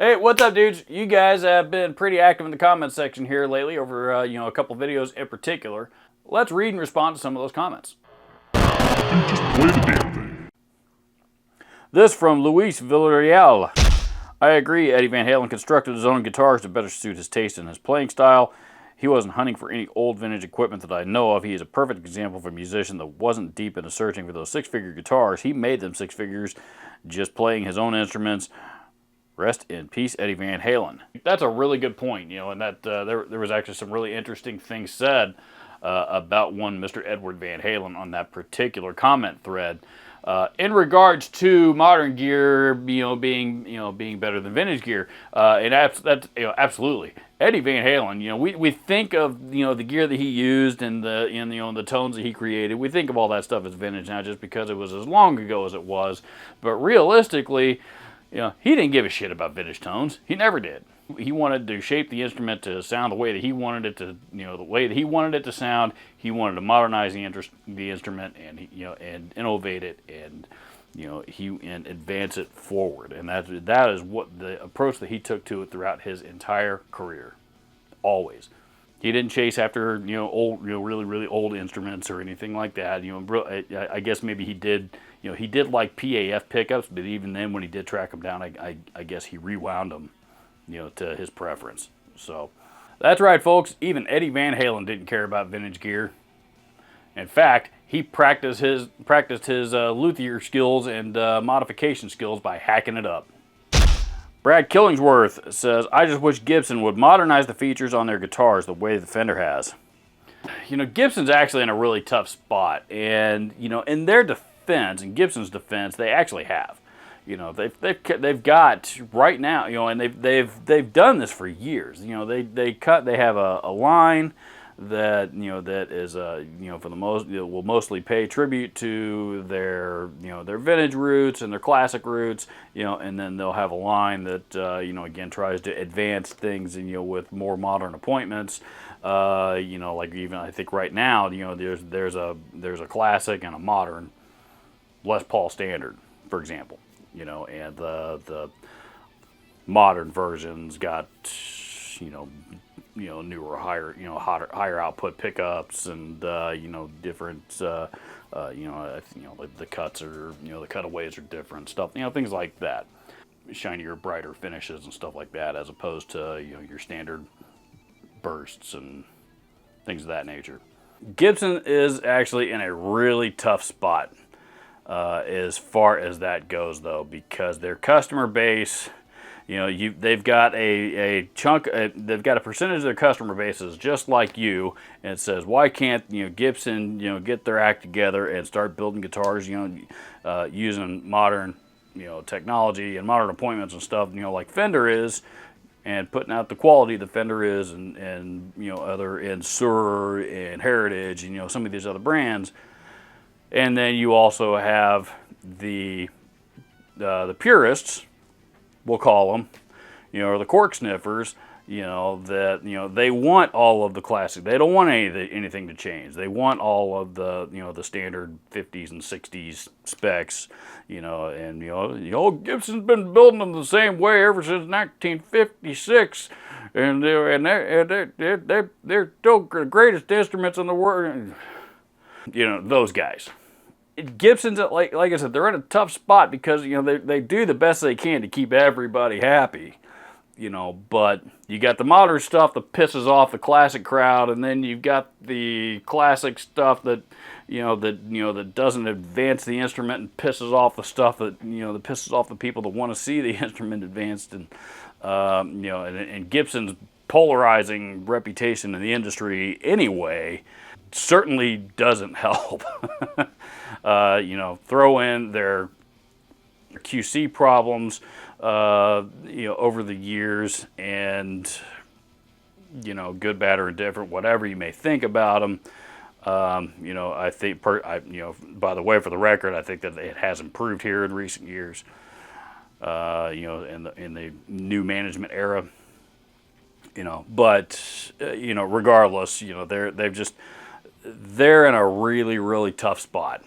Hey, what's up, dudes? You guys have been pretty active in the comments section here lately over, a couple videos in particular. Let's read and respond to some of those comments. Just play the damn thing. This from Luis Villarreal. I agree, Eddie Van Halen constructed his own guitars to better suit his taste and his playing style. He wasn't hunting for any old vintage equipment that I know of. He is a perfect example of a musician that wasn't deep into searching for those six-figure guitars. He made them six figures just playing his own instruments. Rest in peace, Eddie Van Halen. That's a really good point, and that there was actually some really interesting things said about one Mr. Edward Van Halen on that particular comment thread. In regards to modern gear, being better than vintage gear, and that's absolutely. Eddie Van Halen, we think of the gear that he used and the tones that he created. We think of all that stuff as vintage now just because it was as long ago as it was, but realistically, he didn't give a shit about vintage tones. He never did. He wanted to shape the instrument to sound the way that he wanted it to, the way that he wanted it to sound. He wanted to modernize the instrument and and innovate it and and advance it forward. And that is what the approach that he took to it throughout his entire career. Always. He didn't chase after old, really old instruments or anything like that. I guess maybe he did. He did like PAF pickups, but even then, when he did track them down, I guess he rewound them, to his preference. So that's right, folks. Even Eddie Van Halen didn't care about vintage gear. In fact, he practiced his luthier skills and modification skills by hacking it up. Brad Killingsworth says, I just wish Gibson would modernize the features on their guitars the way the Fender has. Gibson's actually in a really tough spot. And, in their defense, in Gibson's defense, they actually have. They've got right now, and they've done this for years. They have a line that that is for the most will mostly pay tribute to their their vintage roots and their classic roots, and then they'll have a line that again tries to advance things with more modern appointments, like even I think right now there's a classic and a modern Les Paul standard, for example, and the modern versions got newer, higher output pickups and different like the cuts are the cutaways are different stuff, things like that, shinier, brighter finishes and stuff like that, as opposed to your standard bursts and things of that nature. Gibson is actually in a really tough spot as far as that goes, though, because their customer base. They've got a chunk, they've got a percentage of their customer base is just like you, and it says, why can't Gibson get their act together and start building guitars using modern technology and modern appointments and stuff like Fender is, and putting out the quality that Fender is and other and Suhr and Heritage and some of these other brands, and then you also have the purists, we'll call them, or the cork sniffers, that they want all of the classic. They don't want anything to change. They want all of the the standard 50s and 60s specs, and Gibson's been building them the same way ever since 1956, and they're still the greatest instruments in the world. Those guys. Gibson's, like I said, they're in a tough spot because they do the best they can to keep everybody happy, but you got the modern stuff that pisses off the classic crowd, and then you've got the classic stuff that that doesn't advance the instrument and pisses off the stuff that that pisses off the people that want to see the instrument advanced, and and Gibson's polarizing reputation in the industry anyway certainly doesn't help. Throw in their QC problems, over the years, and good, bad, or indifferent, whatever you may think about them. I think, by the way, for the record, I think that it has improved here in recent years. In the new management era. But regardless, they're in a really, really tough spot.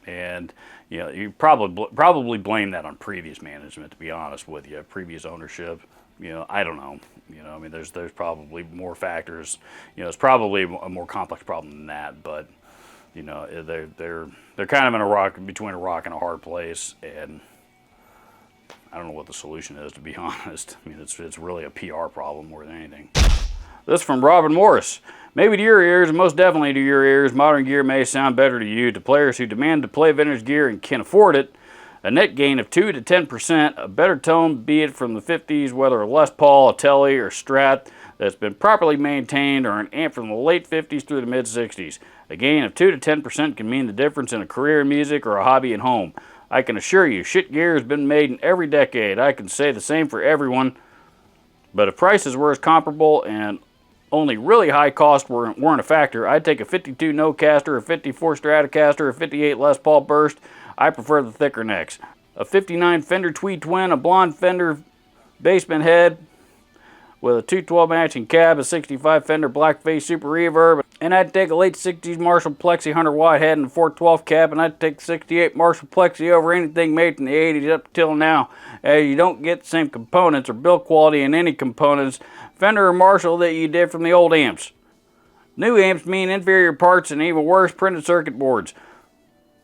And you know, you probably blame that on previous management, to be honest with you, previous ownership. You know, I don't know. You know, I mean, there's probably more factors. You know, it's probably a more complex problem than that. But you know, they're kind of in between a rock and a hard place, and I don't know what the solution is, to be honest. I mean, it's really a PR problem more than anything. This from Robin Morris. Maybe to your ears, and most definitely to your ears, modern gear may sound better to you. To players who demand to play vintage gear and can afford it, a net gain of 2 to 10%, a better tone, be it from the 50s, whether a Les Paul, a Tele, or Strat, that's been properly maintained, or an amp from the late 50s through the mid 60s. A gain of 2 to 10% can mean the difference in a career in music or a hobby at home. I can assure you, shit gear has been made in every decade. I can say the same for everyone. But if prices were as comparable and only really high costs weren't a factor, I'd take a 52 Nocaster, a 54 Stratocaster, a 58 Les Paul Burst. I prefer the thicker necks. A 59 Fender Tweed Twin, a blonde Fender basement head with a 212 matching cab, a 65 Fender Blackface Super Reverb, and I'd take a late 60s Marshall Plexi 100 watt head and a 412 cab, and I'd take 68 Marshall Plexi over anything made from the 80s up till now. You don't get the same components or build quality in any components, Fender or Marshall, that you did from the old amps. New amps mean inferior parts and even worse, printed circuit boards.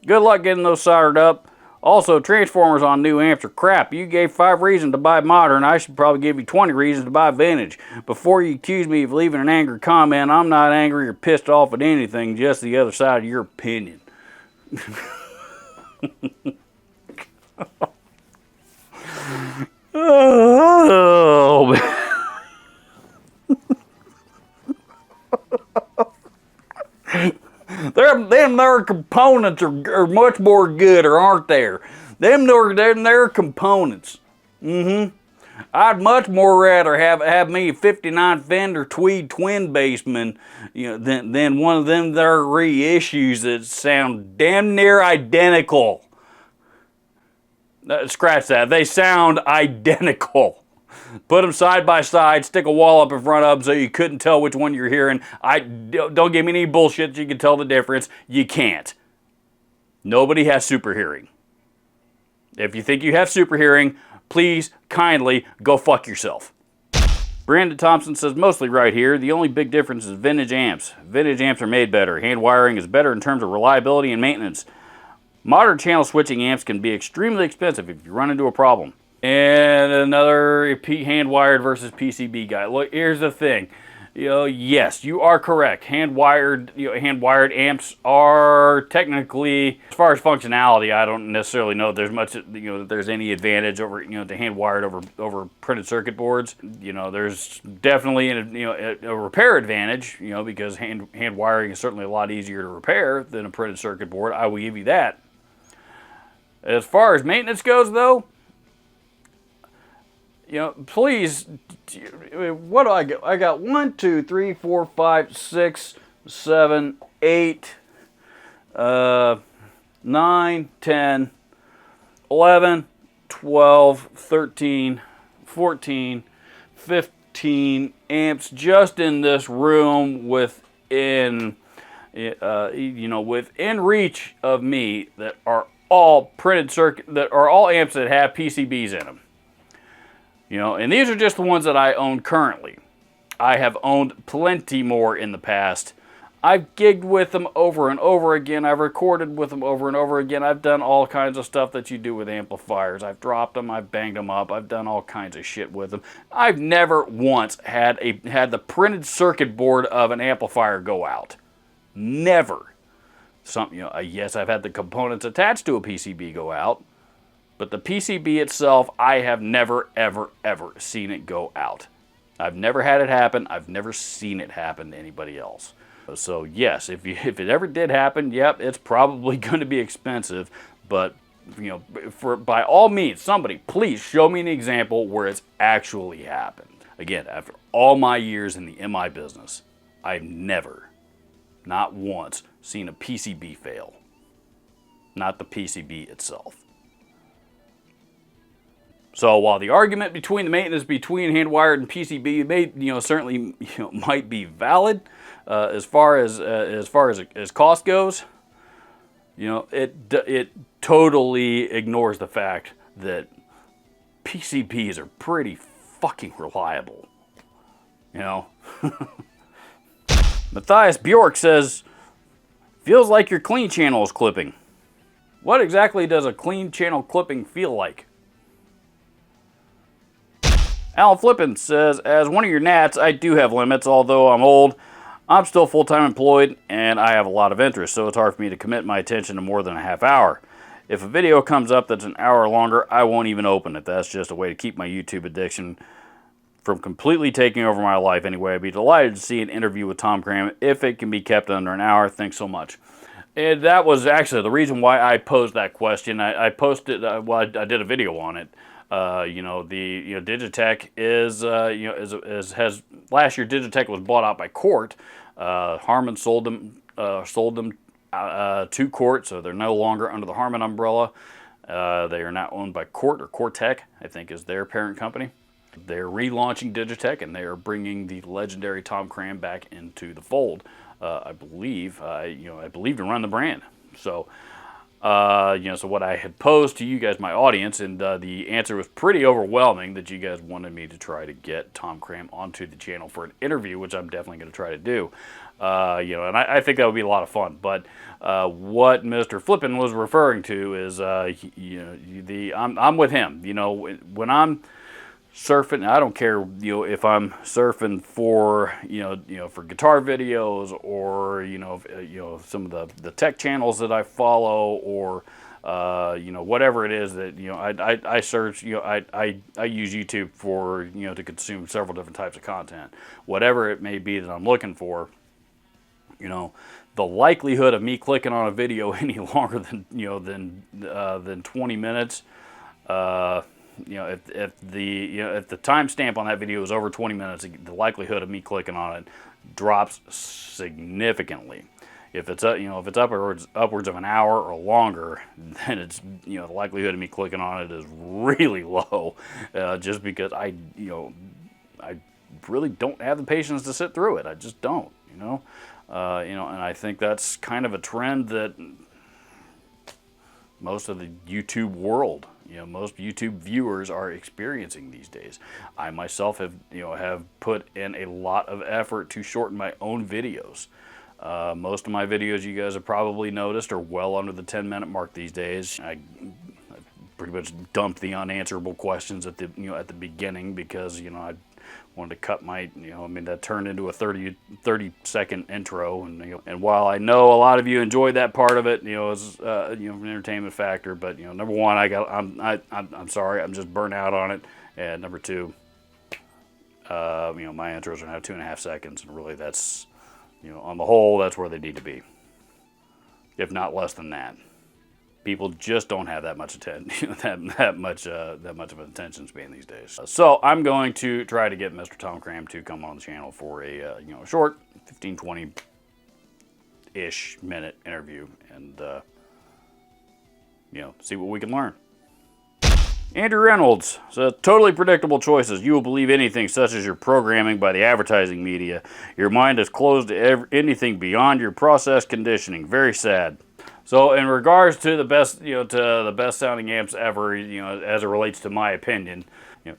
Good luck getting those soldered up. Also, transformers on new amps are crap. You gave 5 reasons to buy modern. I should probably give you 20 reasons to buy vintage. Before you accuse me of leaving an angry comment, I'm not angry or pissed off at anything, just the other side of your opinion. Oh, man. Their components are much more gooder, aren't there? Their components. I'd much more rather have me a 59 Fender Tweed Twin Bassman, you know, than one of them there reissues that sound damn near identical. Scratch that. They sound identical. Put them side by side, stick a wall up in front of them so you couldn't tell which one you're hearing. Don't give me any bullshit you can tell the difference. You can't. Nobody has super hearing. If you think you have super hearing, please kindly go fuck yourself. Brandon Thompson says, mostly right here. The only big difference is vintage amps. Vintage amps are made better. Hand wiring is better in terms of reliability and maintenance. Modern channel switching amps can be extremely expensive if you run into a problem. And another hand-wired versus PCB guy. Look, here's the thing. You know, yes, you are correct. Hand-wired amps are technically, as far as functionality, I don't necessarily know if there's much, that there's any advantage over, the hand-wired over printed circuit boards. You know, there's definitely a repair advantage, because hand wiring is certainly a lot easier to repair than a printed circuit board. I will give you that. As far as maintenance goes, though, please, what do I get? I got 1, 2, 3, 4, 5, 6, 7, 8, 9, 10, 11, 12, 13, 14, 15 amps just in this room within reach of me that are all printed circuit, that are all amps that have PCBs in them. And these are just the ones that I own currently. I have owned plenty more in the past. I've gigged with them over and over again. I've recorded with them over and over again. I've done all kinds of stuff that you do with amplifiers. I've dropped them. I've banged them up. I've done all kinds of shit with them. I've never once had the printed circuit board of an amplifier go out. Never. Yes, I've had the components attached to a PCB go out. But the PCB itself, I have never, ever, ever seen it go out. I've never had it happen. I've never seen it happen to anybody else. So yes, if it ever did happen, yep, it's probably going to be expensive. But by all means, somebody please show me an example where it's actually happened. Again, after all my years in the MI business, I've never, not once, seen a PCB fail. Not the PCB itself. So while the argument between the maintenance between hand-wired and PCB certainly might be valid as far as cost goes, it totally ignores the fact that PCBs are pretty fucking reliable. Matthias Bjork says, feels like your clean channel is clipping. What exactly does a clean channel clipping feel like? Alan Flippin says, as one of your gnats, I do have limits, although I'm old. I'm still full-time employed, and I have a lot of interest, so it's hard for me to commit my attention to more than a half hour. If a video comes up that's an hour longer, I won't even open it. That's just a way to keep my YouTube addiction from completely taking over my life anyway. I'd be delighted to see an interview with Tom Cram if it can be kept under an hour. Thanks so much. And that was actually the reason why I posed that question. I posted, I did a video on it. Digitech is, has last year Digitech was bought out by Court. Harman sold them to Court, so they're no longer under the Harman umbrella. They are now owned by Court, or Cortec, I think is their parent company. They're relaunching Digitech, and they are bringing the legendary Tom Cram back into the fold. I believe to run the brand. So, so what I had posed to you guys, my audience, and the answer was pretty overwhelming that you guys wanted me to try to get Tom Cram onto the channel for an interview, which I'm definitely going to try to do. And I think that would be a lot of fun. But what Mr. Flippin was referring to is, I'm with him. When I'm surfing, I don't care, if I'm surfing for, for guitar videos or, some of the tech channels that I follow, or, whatever it is that, I search, I use YouTube for, to consume several different types of content. Whatever it may be that I'm looking for, the likelihood of me clicking on a video any longer than 20 minutes, if the timestamp on that video is over 20 minutes, the likelihood of me clicking on it drops significantly. If it's upwards of an hour or longer, then it's the likelihood of me clicking on it is really low, just because I really don't have the patience to sit through it. I just don't, and I think that's kind of a trend that most of the YouTube world, most YouTube viewers are experiencing these days. I myself have put in a lot of effort to shorten my own videos. Most of my videos, you guys have probably noticed, are well under the 10-minute mark these days. I pretty much dumped the unanswerable questions at the beginning because I wanted to cut my that turned into a 30-second intro, and while I know a lot of you enjoyed that part of it, as an entertainment factor, but number one, I'm sorry, I'm just burnt out on it, and number two, my intros are now 2.5 seconds, and really that's on the whole, that's where they need to be, if not less than that. People just don't have that much attention, that much of an attention span these days. So I'm going to try to get Mr. Tom Cram to come on the channel for a short 15, 20-ish minute interview, and see what we can learn. Andrew Reynolds says, totally predictable choices. You will believe anything, such as your programming by the advertising media. Your mind is closed to anything beyond your process conditioning. Very sad. So in regards to the best, sounding amps ever, as it relates to my opinion,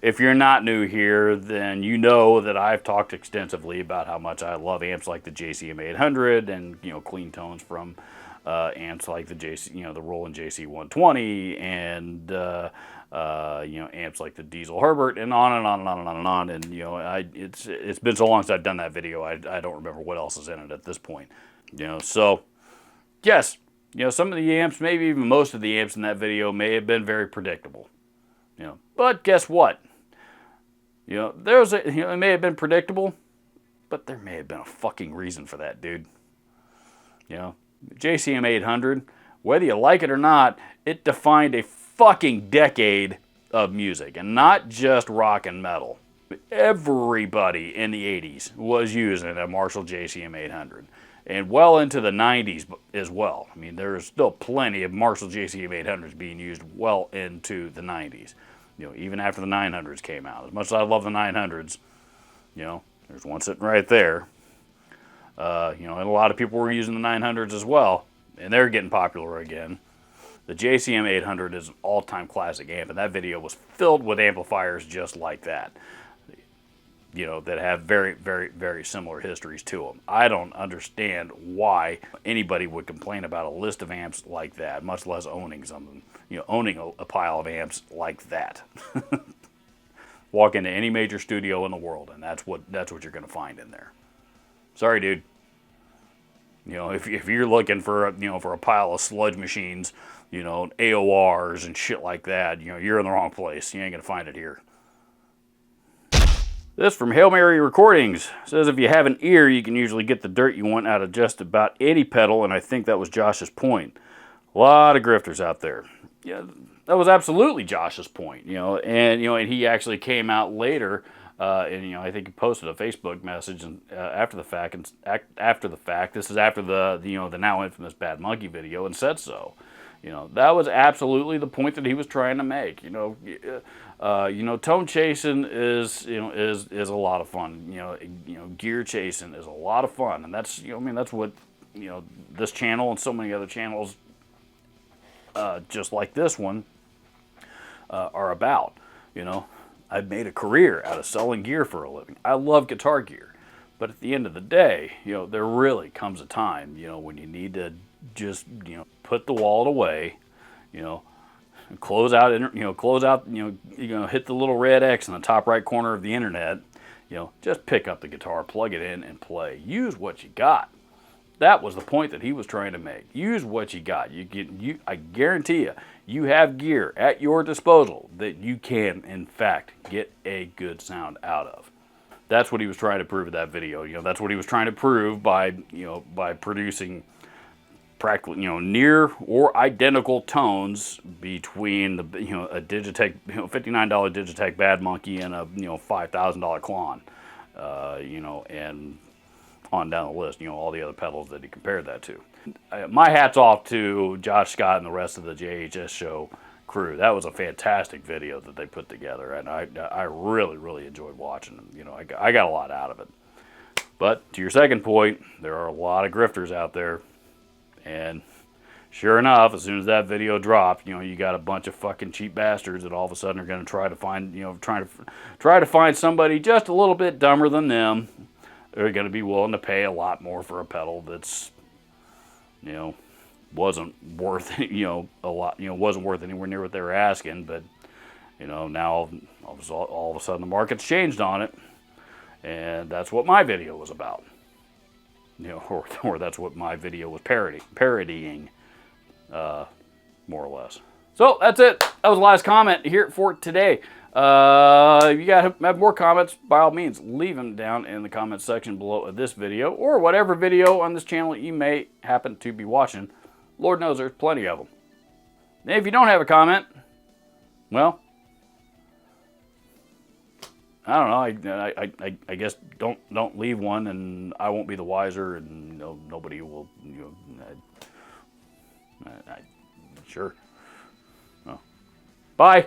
if you're not new here, then you know that I've talked extensively about how much I love amps like the JCM 800 and clean tones from amps like the the Roland JC 120 and amps like the Diesel Herbert, and on and on and on and on and on. And it's been so long since I've done that video, I don't remember what else is in it at this point. So yes. Some of the amps, maybe even most of the amps in that video may have been very predictable. But guess what? It may have been predictable, but there may have been a fucking reason for that, dude. JCM 800, whether you like it or not, it defined a fucking decade of music, and not just rock and metal. Everybody in the 80s was using a Marshall JCM 800. And well into the 90s as well. I mean, there's still plenty of Marshall JCM 800s being used well into the 90s. Even after the 900s came out. As much as I love the 900s, there's one sitting right there. And a lot of people were using the 900s as well. and they're getting popular again. The JCM 800 is an all-time classic amp, and that video was filled with amplifiers just like that. You know, that have very, very, very similar histories to them. I don't understand why anybody would complain about a list of amps like that, much less owning something. You know, owning a pile of amps like that. Walk into any major studio in the world, and that's what you're going to find in there. Sorry, dude. You know, if you're looking for a pile of sludge machines, you know, AORs and shit like that, you know, you're in the wrong place. You ain't going to find it here. This from Hail Mary Recordings says if you have an ear, you can usually get the dirt you want out of just about any pedal, and I think that was Josh's point. A lot of grifters out there. Yeah, that was absolutely Josh's point. You know, and he actually came out later, and you know, I think he posted a Facebook message and after the fact, this is after the now infamous Bad Monkey video, and said so. You know, that was absolutely the point that he was trying to make. You know, tone chasing is a lot of fun. You know, gear chasing is a lot of fun, and that's that's what this channel and so many other channels, just like this one, are about. You know, I've made a career out of selling gear for a living. I love guitar gear, but at the end of the day, you know, there really comes a time, you know, when you need to just put the wallet away, close out, hit the little red X in the top right corner of the internet, just pick up the guitar, plug it in, and play. Use what you got. That was the point that he was trying to make. Use what you got. I guarantee you have gear at your disposal that you can, in fact, get a good sound out of. That's what he was trying to prove with that video. That's what he was trying to prove by producing practically, near or identical tones between the, a Digitech, $59 Digitech Bad Monkey and a, $5,000 Klon, and on down the list, all the other pedals that he compared that to. My hat's off to Josh Scott and the rest of the JHS show crew. That was a fantastic video that they put together, and I really, really enjoyed watching them. I got a lot out of it. But to your second point, there are a lot of grifters out there. And sure enough, as soon as that video dropped, you got a bunch of fucking cheap bastards that all of a sudden are going to try to find, try to find somebody just a little bit dumber than them. They're going to be willing to pay a lot more for a pedal that's, wasn't worth, a lot, wasn't worth anywhere near what they were asking. But, now all of a sudden the market's changed on it, and that's what my video was about. Or that's what my video was parodying, more or less. So that's it. That was the last comment here for today. If you have more comments, by all means, leave them down in the comments section below of this video, or whatever video on this channel you may happen to be watching. Lord knows there's plenty of them. And if you don't have a comment, well, I don't know. I guess don't leave one, and I won't be the wiser, and nobody will. Sure. Oh. Bye.